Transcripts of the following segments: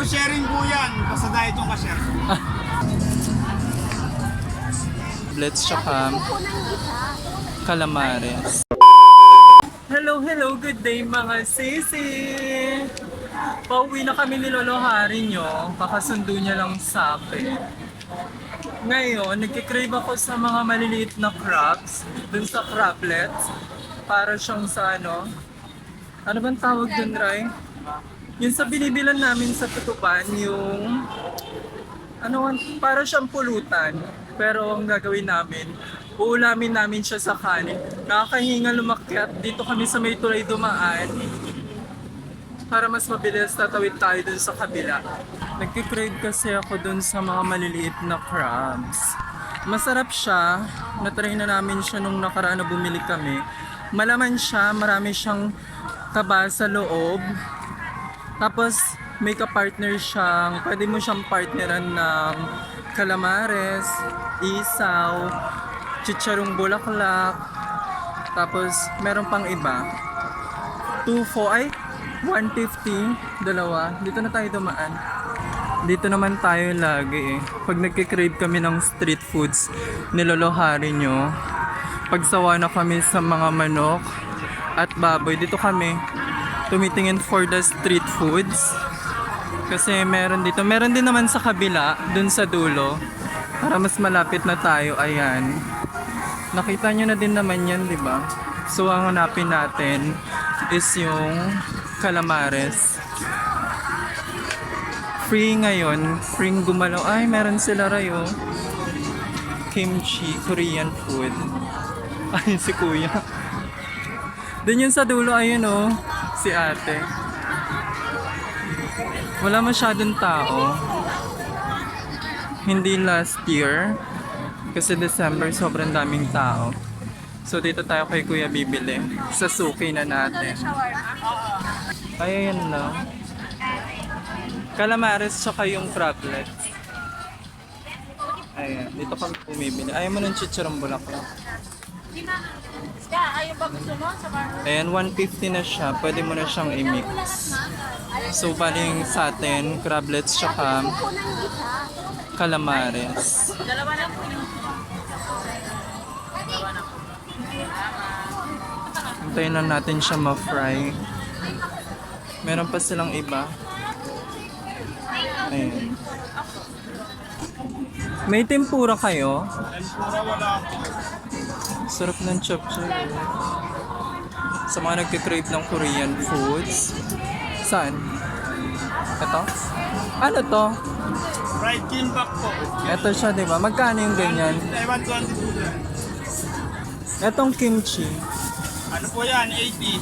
for sharing po yan. Basta dahil itong ka-share. Let's tsaka calamares. Hello, good day mga sisi! Pauwi na kami ni Lolo Hari nyo. Kakasundo niya lang sa akin. Ngayon, nagkikrave ako sa mga maliliit na crabs. Dun sa crablets. Para siyang sa ano bang tawag dun, Ray? Yung sa binibilan namin sa tutupan, yung para siyang pulutan. Pero ang gagawin namin, uulamin namin siya sa kanin. Nakakahinga lumakyat. Dito kami sa may tulay dumaan. Para mas mabilis tatawid tayo dun sa kabila. Nagkikrave kasi ako dun sa mga maliliit na crabs. Masarap siya. Natry na namin siya nung nakaraan na bumili kami. Malaman siya, marami siyang taba sa loob. Tapos may ka-partner siyang, pwede mo siyang partneran ng calamares, isaw, chicharong bulaklak. Tapos meron pang iba. 150, dalawa. Dito na tayo dumaan. Dito naman tayo lagi eh. Pag nagkikrave kami ng street foods, Lolo Hari nyo. Pagsawa na kami sa mga manok at baboy, dito kami tumitingin for the street foods. Kasi meron dito. Meron din naman sa kabila, dun sa dulo. Para mas malapit na tayo, ayan. Nakita nyo na din naman yan, di ba? So ang hanapin natin is yung calamares. Free ngayon, free gumalaw. Ay, meron sila rayo. Kimchi, Korean food. Ay, si kuya. Din yun sa dulo, ayun oh, si ate. Wala masyadong tao. Hindi last year. Kasi December, sobrang daming tao. So dito tayo kay kuya bibili. Sa suki na natin. Ay, ayan lang. Calamares tsaka yung crablets. Ayan, dito kami bumibili. Ayaw mo ng chicharong bulaklak. Ayan, 150 na siya. Pwede mo na siyang i-mix. So, baling sa atin, crablets tsaka calamares. Dalawa na po yung... Hintayin na natin siya ma-fry. Meron pa silang iba. Ayan. May tempura kayo? Tempura wala po. Sarap ng chapchae. Sa mga nagkikrave ng Korean foods. Saan? Ito? Ano to? Fried kimbap po. Ito siya, di ba? Magkano yung ganyan? 122 yan. Etong kimchi. Ano po yan? 80.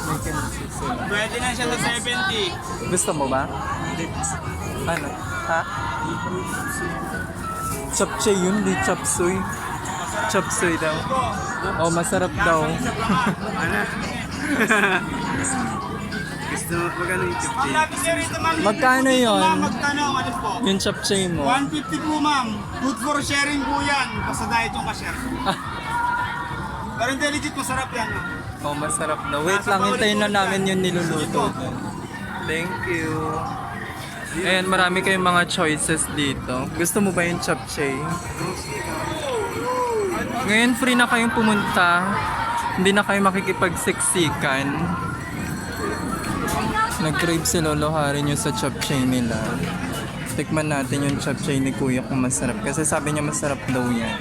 May kimchi sila. Pwede na siya sa 70. Gusto mo ba? Ano? Ha? Chapchae yun, di chapsuy. Chapsuy daw. Oh, masarap daw. Ano? Gusto mo magkano yung chapchae? Magkano yun? Magkano? Ano po? Yung chapchae mo. 150 po ma'am. Good for sharing po yan. Basta dahil itong ka-share. Pero hindi legit masarap yan ma'am. Oh, masarap daw. Wait lang, hintayin na namin yung niluluto. Thank you. Ayan, marami kayong mga choices dito. Gusto mo ba yung chapchae? Ngayon free na kayong pumunta. Hindi na kayo makikipagsiksikan. Nag-crave si Lolo Hari nyo sa chapchae nila. Tikman natin yung chapchae ni Kuya kung masarap. Kasi sabi niya masarap daw yan.